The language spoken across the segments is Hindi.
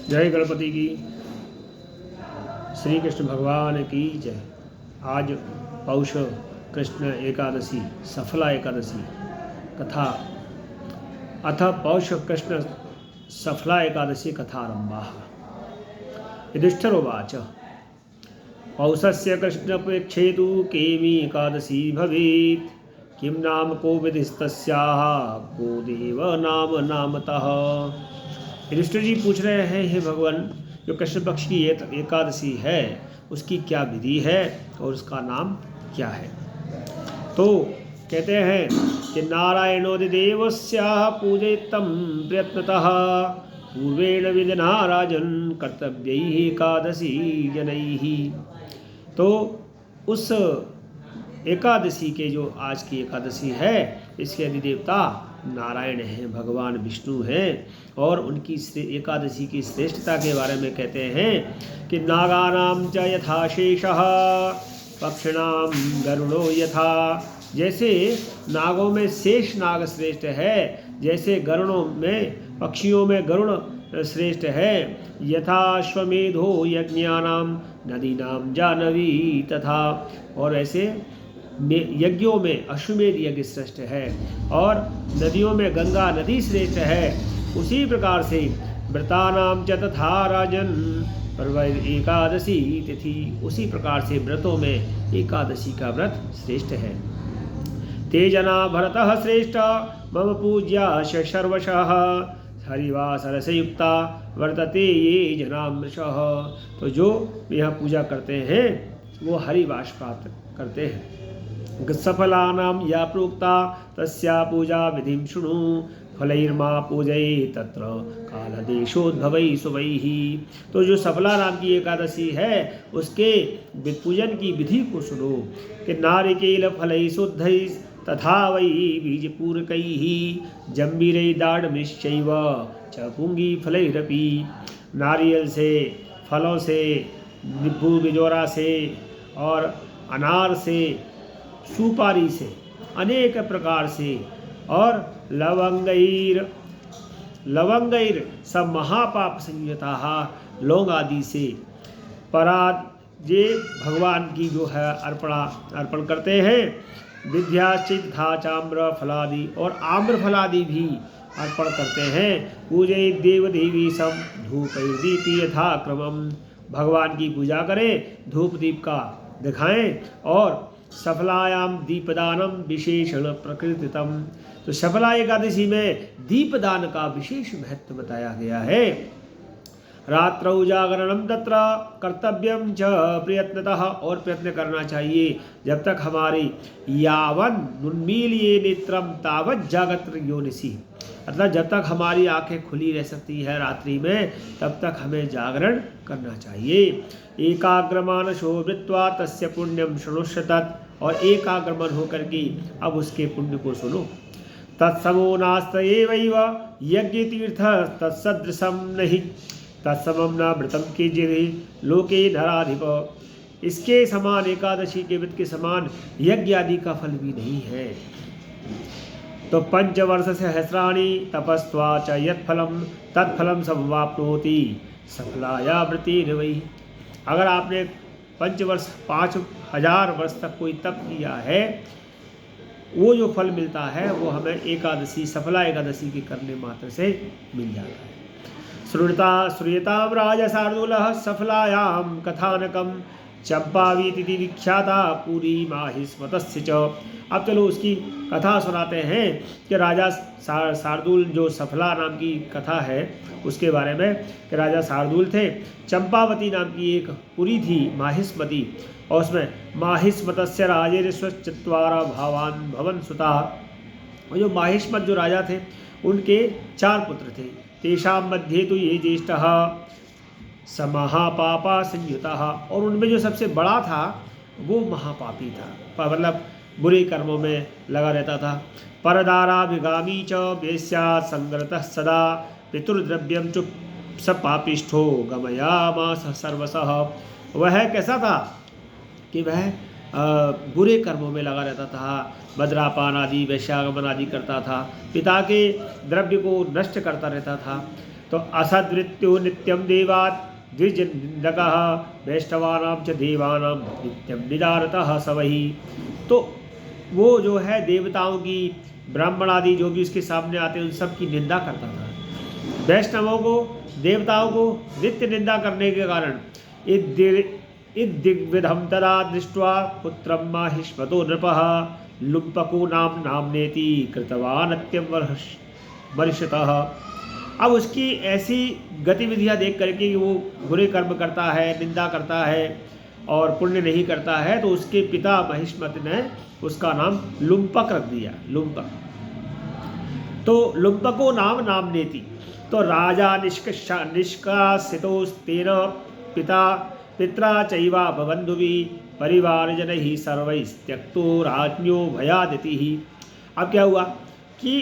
जय गणपति की। श्री कृष्ण भगवान की जय। आज पौष कृष्ण एकादशी सफला एकादशी कथा अथ पौष कृष्ण सफला एकादशी कथारम्भः। युधिष्ठिरोवाच पौषस्य कृष्णपेक्षेतु केमी एकादशी भवेत् किं नाम को विधिस्तस्याः को देव नाम नामतः। युधिष्ठिर जी पूछ रहे हैं, हे भगवान, जो कृष्ण पक्ष की एकादशी है उसकी क्या विधि है और उसका नाम क्या है। तो कहते हैं कि नारायणोदिदेवस्याः पूजयितं प्रयत्नतः पूर्वेण विधिना राजन् कर्तव्यैः एकादशी जनैः। तो उस एकादशी के जो आज की एकादशी है इसके अधिदेवता नारायण हैं, भगवान विष्णु हैं। और उनकी एकादशी की श्रेष्ठता के बारे में कहते हैं कि नागानां च यथा शेषः पक्षिणां गरुड़ो यथा। जैसे नागों में शेष नाग श्रेष्ठ है, जैसे गरुड़ों में पक्षियों में गरुड़ श्रेष्ठ है। यथाश्वमेधो यज्ञानां नदीनां जानवी तथा। और ऐसे यज्ञों में अश्वमेध यज्ञ श्रेष्ठ है और नदियों में गंगा नदी श्रेष्ठ है। उसी प्रकार से व्रतानां च तथा राजन पर्व एकादशी तिथि। उसी प्रकार से व्रतों में एकादशी का व्रत श्रेष्ठ है। ते जना भरतः श्रेष्ठ मम पूज्या सर्वशः हरिवासर से युक्ता वर्तते ये जनामृषः। तो जो यह पूजा करते हैं वो हरिवास प्राप्त करते हैं। सफलानां या प्रोक्ता तस्या पूजा विधिं शृणु फलैर्मा पूजये तत्र कालदेशोद्भवैः शुभैः। तो जो सफला नाम की एकादशी है उसके पूजन की विधि को सुनो कि नारिकेल फलैः शुद्धैः तथा वै बीजपूरकैः जम्बीरै दाढमिश्चैव च पुंगी फलैरपि। नारियल से, फलों से, निब्बू बिजोरा से और अनार से, सुपारी से, अनेक प्रकार से और लवंगैर सब महापाप संयुताः लौंग आदि से पराद जे भगवान की जो है अर्पण करते हैं। विद्याश्चित था चाम्र फलादि और आम्र फलादि भी अर्पण करते हैं। पूजय देव देवी सम धूपैर्दीपि यथा क्रमम। भगवान की पूजा करें, धूप दीप का दिखाएं। और सफलायाम दीपदानम विशेषण प्रकृतितम। तो सफला एकादशी में दीपदान का विशेष महत्व बताया गया है। रात्रौ जागरणम तत्र कर्तव्यम च प्रयत्नतः। और प्रयत्न करना चाहिए जब तक हमारी यावन नुन्मीलिये नेत्रम तावत जागत्र योनिसी। मतलब जब तक हमारी आंखें खुली रह सकती है रात्रि में तब तक हमें जागरण करना चाहिए। एकाग्रमानसो वृत्वा तस्य पुण्यम शृणुष्य तत्। और एकाग्रमन होकर के अब उसके पुण्य को सुनो। तत्समो नास्त एवैव यज्ञ तीर्थ तत्सदृशम नहीं तत्समम न व्रतम के जिरे लोके नराधिप। इसके समान एकादशी के व्रत के समान यज्ञ आदि का फल भी नहीं है। तो पंचवर्ष सहस्राणि तपस्वा च यत्फलम तत्फलम समवाप्नोति सफलाया व्रतेर्वै। अगर आपने पंचवर्ष 5000 वर्ष तक कोई तप किया है वो जो फल मिलता है वो हमें एकादशी सफला एकादशी के करने मात्र से मिल जाता है। श्रूयतां राजा शार्दूलः सफलायां कथानकम चंपावीति विख्याता पूरी माहिस्मतस्य च। अब चलो उसकी कथा सुनाते हैं कि राजा शार्दूल जो सफला नाम की कथा है उसके बारे में कि राजा शार्दूल थे। चंपावती नाम की एक पुरी थी माहिस्मती और उसमें माहिस्मतस्य राजेर्स्वचत्वारा भावान भवन सुता। और जो माहिस्मत जो राजा थे उनके 4 पुत्र थे। तेषां मध्ये तो ये ज्येष्ठः स महापापा संयुतः। और उनमें जो सबसे बड़ा था वो महापापी था, मतलब बुरे कर्मों में लगा रहता था। परदाराभिगामी च वेश्या संगरतः सदा पितृद्रव्यम चुप स पापिष्ठो गमयामास सर्वसः। वह कैसा था कि वह बुरे कर्मों में लगा रहता था, मदरापान आदि वैश्यागमन आदि करता था, पिता के द्रव्य को नष्ट करता रहता था तो असद्वृत्यो नित्यम देवात् द्विजनिंदकः वैष्णवानां च देवानां नित्यम निदारतः सवही। तो वो जो है देवताओं की, ब्राह्मण आदि जो भी उसके सामने आते हैं उन सब की निंदा करता था। वैष्णवों को, देवताओं को नित्य निंदा करने के कारण दिग्विधम तदा दृष्ट्वा पुत्रम माहिष्मतो नृपः लुम्पको नाम नामनेति कृतवान अत्यम वर्षतः। अब उसकी ऐसी गतिविधियां देख करके वो बुरे कर्म करता है, निंदा करता है और पुण्य नहीं करता है, तो उसके पिता महिष्मत ने उसका नाम लुम्पक रख दिया, लुम्पक। तो लुम्पको नाम नामनेति। तो राजा निष्कासितोस्तेन पिता पित्रा चैवा बंधुवी परिवारजनैः सर्वैस्त्यक्तो राज्ञो भयादितिः। अब क्या हुआ कि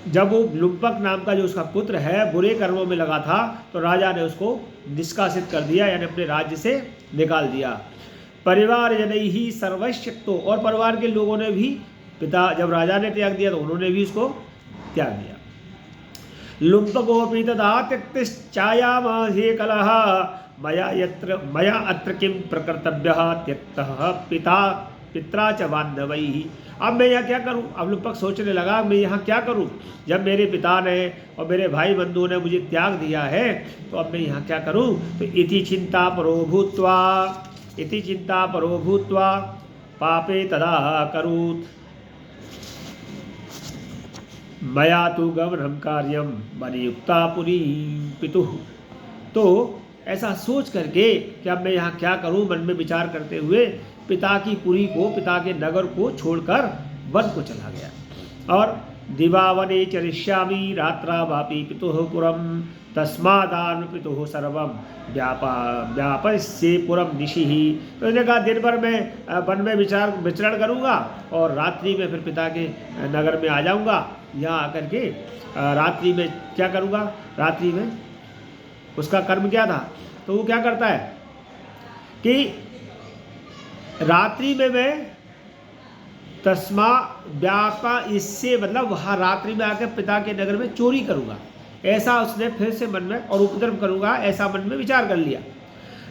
जब वो लुम्पक नाम का जो उसका पुत्र है बुरे कर्मों में लगा था, तो राजा ने उसको निष्कासित कर दिया, यानी अपने राज्य से निकाल दिया। परिवारजनैः सर्वैस्त्यक्तो, और परिवार के लोगों ने भी, पिता जब राजा ने त्याग दिया तो उन्होंने भी उसको त्याग दिया। लुम्पकोऽपि तथा त्यक्तश्चायामाहे कलह मया अत्र किं प्रकर्तव्यः त्यक्तः पित्रा च बान्धवैः। अब मैं यहाँ क्या करूँ? अब लुम्पक सोचने लगा, मैं यहाँ क्या करूँ? जब मेरे पिता ने और मेरे भाई बंधुओं ने मुझे त्याग दिया है, तो अब मैं यहाँ क्या करूँ? तो इति चिंता परो भूत्वा पापे तदा करूत मया तु गमनम कार्यम वनयुक्ता पुरी पितुः। तो ऐसा सोच करके कि अब मैं यहाँ क्या करूँ, मन में विचार करते हुए पिता की पुरी को, पिता के नगर को छोड़कर वन को चला गया। और दिवावने चरिष्यामि रात्रा वापि पितुः पुरम तस्मादान पितुः सर्वम व्यापस्ये पुरम निशिः। तो उसने कहा दिन भर मैं वन में विचरण करूँगा और रात्रि में फिर पिता के नगर में आ जाऊँगा। यहाँ आकर के रात्रि में क्या करूँगा? रात्रि में उसका कर्म क्या था? तो वो क्या करता है कि रात्रि में मैं तस्मा व्यापा, इससे मतलब वहाँ रात्रि में आकर पिता के नगर में चोरी करूँगा, ऐसा उसने फिर से मन में, और उपद्रव करूँगा ऐसा मन में विचार कर लिया।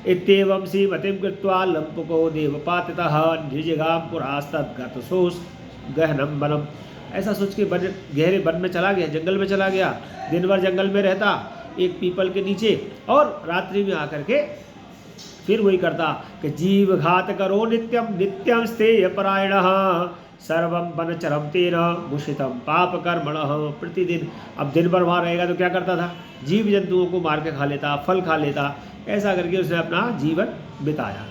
इत्येवं श्रीमतिं कृत्वा लम्पको देवपातितः निजगाम पुरास्तद्गतसोऽस गहनं वनम। ऐसा सोच के गहरे वन में चला गया, जंगल में चला गया। दिन भर जंगल में रहता एक पीपल के नीचे, और रात्रि में आकर के फिर वही करता कि जीव घात करो नित्यम स्तेय परायणः सर्वम वनचरम तेन भूषितम पाप कर्मणः। प्रतिदिन अब दिन भर वहाँ रहेगा तो क्या करता था? जीव जंतुओं को मार के खा लेता, फल खा लेता, ऐसा करके उसने अपना जीवन बिताया।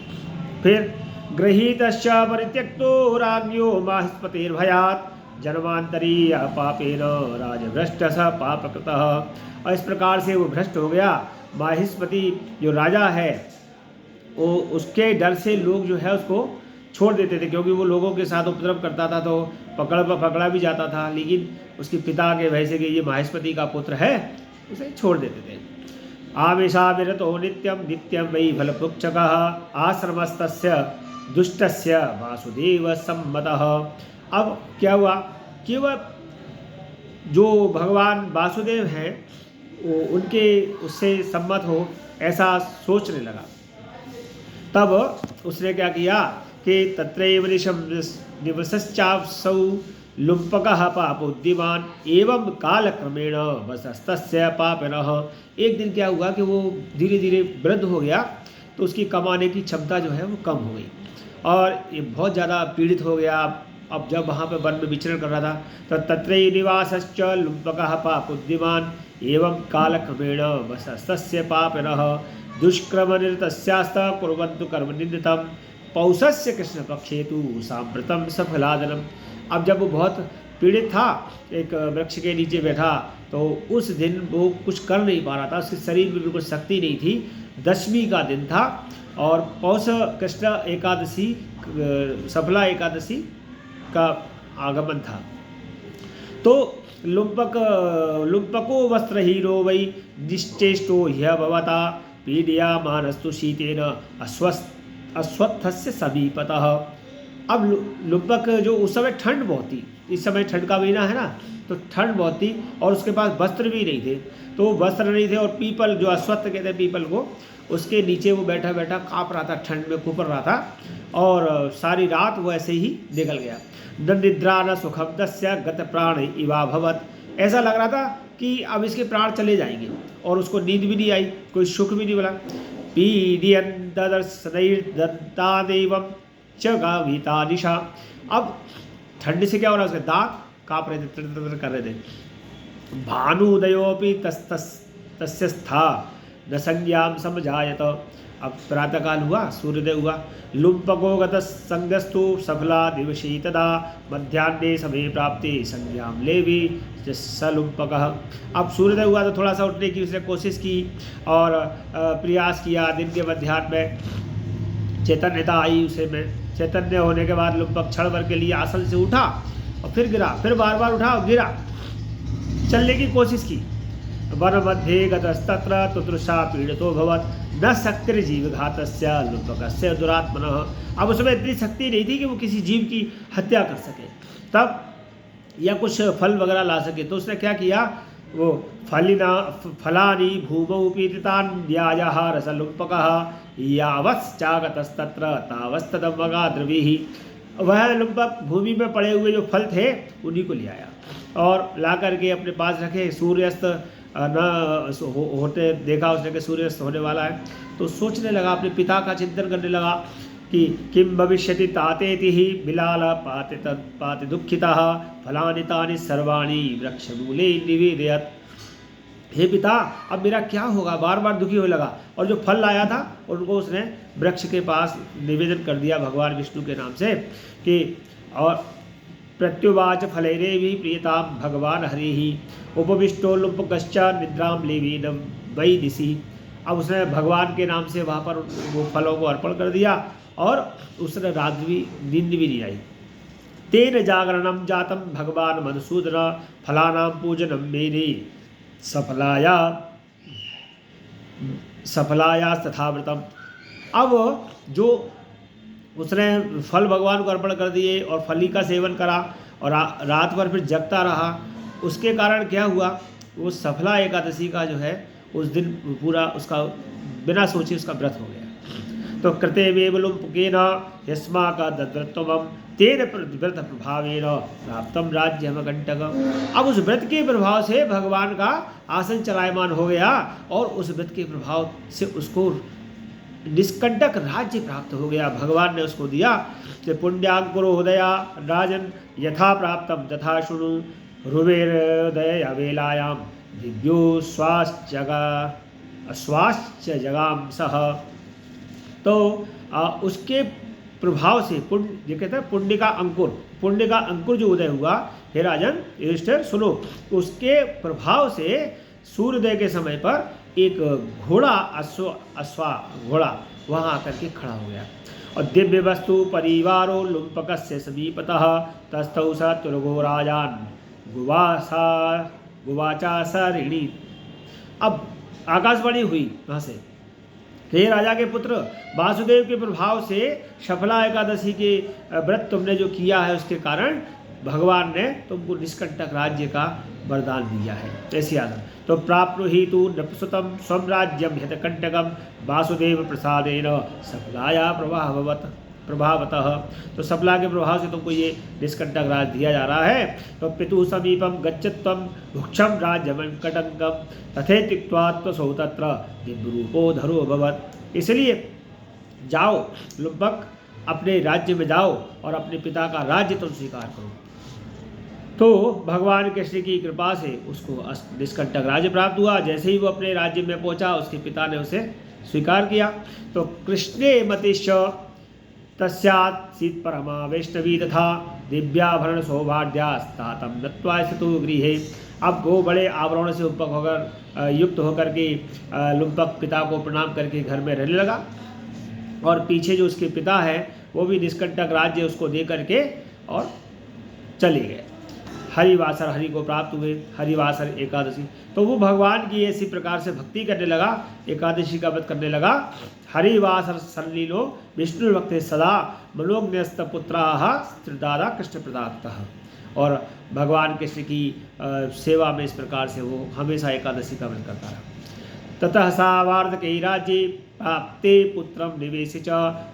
फिर गृहीतश्च परित्यक्तो राज्ञो माहिष्मतेर्भयात् जन्मांतरीय पापेन राजभ्रष्ट स पापकृतः। और इस प्रकार से वो भ्रष्ट हो गया। माहिष्मति जो राजा है, वो उसके डर से लोग जो है उसको छोड़ देते थे, क्योंकि वो लोगों के साथ उपद्रव करता था तो पकड़ा भी जाता था। लेकिन उसके पिता के वजह से कि ये माहिष्मति का पुत्र है, उसे छोड़ देते थे। आमिषा विरतो नित्यम वै फलपुच्छकः आश्रमस्तस्य दुष्टस्य वासुदेव सम्मतः। अब क्या हुआ कि वह जो भगवान वासुदेव हैं वो उनके उससे सम्मत हो, ऐसा सोचने लगा। तब उसने क्या किया कि तत्रैव निवसश्चाप्सौ लुम्पकः पापोद्यमान एवं कालक्रमेण वसस्तस्य पापिनः। एक दिन क्या हुआ कि वो धीरे धीरे वृद्ध हो गया, तो उसकी कमाने की क्षमता जो है वो कम हो गई और ये बहुत ज़्यादा पीड़ित हो गया। अब जब वहाँ पे वन में विचरण कर रहा था तो तत्रैव निवासश्च लुम्पकः पापोद्यमान एवं कालक्रमेण वसस्तस्य पापिनः दुष्क्रमनिरतस्यास्त कुर्वन्तु कर्मनिन्दितं पौषस्य कृष्णपक्षे तु साम्प्रतं सफलादनम। अब जब वो बहुत पीड़ित था, एक वृक्ष के नीचे बैठा, तो उस दिन वो कुछ कर नहीं पा रहा था, उसके शरीर में बिल्कुल शक्ति नहीं थी। 10वीं का दिन था और पौष कृष्ण एकादशी, सफला एकादशी का आगमन था। तो लुम्पको वस्त्रहीरो वै निश्चेष्टो ह्यभवता पीडयामानस्तु शीतेन अश्वत्थस्य समीपतः। अब लुम्पक जो उस समय ठंड बहुत थी, इस समय ठंड का महीना है ना, तो ठंड बहुत थी और उसके पास वस्त्र भी नहीं थे। तो वस्त्र नहीं थे और पीपल, जो अश्वत्थ कहते हैं पीपल को, उसके नीचे वो बैठा बैठा काँप रहा था, ठंड में कुपर रहा था और सारी रात वो ऐसे ही निकल गया। न निद्रा न सुखम तस्य गत प्राण इवा भवत। ऐसा लग रहा था कि अब इसके प्राण चले जाएंगे और उसको नींद भी नहीं आई, कोई सुख भी नहीं मिला। पीडियन ददर्शनैर्दत्तादेवं च गाविता निशा। अब ठंड से क्या हो रहा है, उसके दांत काँप रहे थे, टर कर रहे थे। भानुदयोपि तस्य स्था न संज्ञाम समझायत। अब प्रातःकाल हुआ, सूर्योदय हुआ। लुम्पको गतः संगस्तु सफला दिवशी तदा मध्याह्ने समय प्राप्ति संज्ञाम लेवी स लुम्पकः। अब सूर्योदय हुआ तो थोड़ा सा उठने की उसने कोशिश की और प्रयास किया। दिन के मध्याह्न में चैतन्यता आई उसे में। चैतन्य होने के बाद लुम्पक क्षण भर के लिए आसन से उठा और फिर गिरा, फिर बार बार उठा और गिरा, चलने की कोशिश की। वन मध्ये गतस्तत्र तुतृषा पीड़ितो भवत् न शक्तिर्जीवघातस्य लुम्पकस्य दुरात्मनः। अब उसमें इतनी शक्ति नहीं थी कि वो किसी जीव की हत्या कर सके तब, या कुछ फल वगैरह ला सके। तो उसने क्या किया, वो फलानि भूमौ पीडितान्यायः रसलुम्पकः यावश्चागतस्तत्र तावस्तदम्बगाद्रविः। वह लुम्पक भूमि में पड़े हुए जो फल थे उन्हीं को ले आया और ला करके अपने पास रखे। सूर्यास्त न होते देखा उसने कि सूर्यास्त होने वाला है, तो सोचने लगा, अपने पिता का चिंतन करने लगा कि किम भविष्यति तातेति ही बिलाल पाते दुखिता फलानि तानि सर्वाणि वृक्षमूले निवेदयत्। हे पिता, अब मेरा क्या होगा, बार बार दुखी होने लगा। और जो फल लाया था उनको उसने वृक्ष के पास निवेदन कर दिया भगवान विष्णु के नाम से कि और प्रत्युवाच फलैरे भी प्रियताम भगवान हरि ही उपविष्टो लुम्पकश्चा निद्राम लेवीनम वै दिशि। अब उसने भगवान के नाम से वहाँ पर वो फलों को अर्पण कर दिया और उसने रात भी नींद भी नहीं आई। तेन जागरणम जातम भगवान मधुसूदन फलानां पूजनम मेने सफलाया तथाव्रतम। अब जो उसने फल भगवान को अर्पण कर दिए और फली का सेवन करा और रात भर फिर जगता रहा, उसके कारण क्या हुआ, वो सफला एकादशी का जो है उस दिन पूरा उसका बिना सोचे उसका व्रत हो गया। तो कृते वेव लुम्पकेन यस्माका दद्रत्वम तेन व्रत प्रभावेन प्राप्तम राज्यमकंटक। अब उस व्रत के प्रभाव से भगवान का आसन चलायमान हो गया और उस व्रत के प्रभाव से उसको निष्कंटक राज्य प्राप्त हो गया। भगवान ने उसको दिया कि पुण्याकुरो हृदया राजन यथा प्राप्तम तथा शुणु रुवेरदय वेलायाम दिव्यो स्वाश्च जगाम सह। तो उसके प्रभाव से पुण्य, ये कहते हैं पुण्य का अंकुर जो उदय हुआ, हे राजन युधिष्ठिर सुनो, उसके प्रभाव से सूर्योदय के समय पर एक घोड़ा घोड़ा वहाँ आकर के खड़ा हो गया और दिव्य वस्तु परिवारो लुम्पकस्य समीपतः तस्थौ स तुर्गो राजान गुवाचा सरिणी। अब आकाशवाणी हुई वहाँ से, हे राजा के पुत्र, वासुदेव के प्रभाव से सफला एकादशी के व्रत तुमने जो किया है उसके कारण भगवान ने तुमको निष्कंटक राज्य का वरदान दिया है। ऐसी आदत तो प्राप्नुहितु नृपसुतम स्वराज्यम हितकंटकम वासुदेव प्रसादेन सफलाया प्रभावतः। तो सफला के प्रभाव से तुमको ये निष्कंटक राज दिया जा रहा है। तो पितु समीपम गच्छत्वम भुक्षम राज्यमकटंकम तथे तिक्त्वात्मसौ तत्र दिव्यरूपो धरो भवत्। इसलिए जाओ लुम्पक, अपने राज्य में जाओ और अपने पिता का राज्य तुम स्वीकार करो। तो भगवान कृष्ण की कृपा से उसको निष्कंटक राज्य प्राप्त हुआ। जैसे ही वो अपने राज्य में पहुंचा, उसके पिता ने उसे स्वीकार किया। तो कृष्णे मतिश्च तस्यात् सीत परमा वैष्णवी तथा दिव्याभरण सौभाग्यास्तातम नत्वा स्थितो गृहे। अब वो बड़े आभरणों से युक्त होकर के लुम्पक पिता को प्रणाम करके घर में रहने लगा और पीछे जो उसके पिता है वो भी निष्कंटक राज्य उसको दे करके और चले गए। हरिवासर, हरि को प्राप्त हुए, हरिवासर एकादशी। तो वो भगवान की ऐसी प्रकार से भक्ति करने लगा, एकादशी का व्रत करने लगा। हरिवासर सल्लीलो विष्णु भक्ति सदा मनोज्ञस्त पुत्राः त्रिदादा कृष्ण प्रदातः। और भगवान कृष्ण की सेवा में इस प्रकार से वो हमेशा एकादशी का व्रत करता रहा। ततः सा वार्धके राज्ये प्राप्ते पुत्रम निवेश च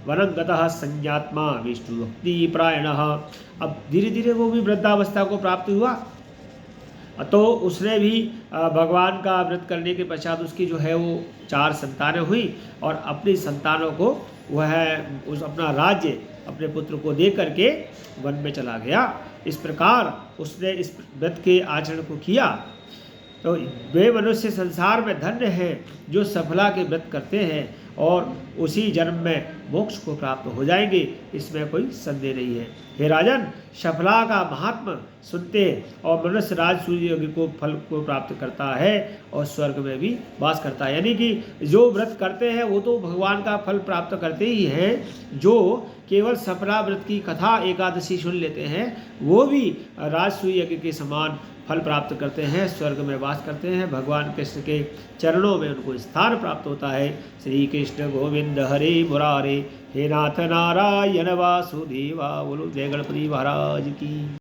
वनं गतः संज्ञात्मा विष्णु भक्ति प्रायणः। अब धीरे धीरे वो भी वृद्धावस्था को प्राप्त हुआ, तो उसने भी भगवान का व्रत करने के पश्चात उसकी जो है वो 4 संतानें हुई और अपनी संतानों को वह उस अपना राज्य अपने पुत्र को दे करके वन में चला गया। इस प्रकार उसने इस व्रत के आचरण को किया। तो वे मनुष्य संसार में धन्य हैं जो सफला के व्रत करते हैं और उसी जन्म में मोक्ष को प्राप्त हो जाएंगे, इसमें कोई संदेह नहीं है। हे राजन, सफला का महात्मा सुनते हैं और मनुष्य राजसूय यज्ञ को फल को प्राप्त करता है और स्वर्ग में भी वास करता है। यानी कि जो व्रत करते हैं वो तो भगवान का फल प्राप्त करते ही हैं, जो केवल सफला व्रत की कथा एकादशी सुन लेते हैं वो भी राजसूय यज्ञ के समान फल प्राप्त करते हैं, स्वर्ग में वास करते हैं, भगवान कृष्ण के चरणों में उनको स्थान प्राप्त होता है। श्री कृष्ण गोविंद हरे मुरारे, हे नाथ नारायण वासुदेवा। बोलो जय गणपति महाराज की।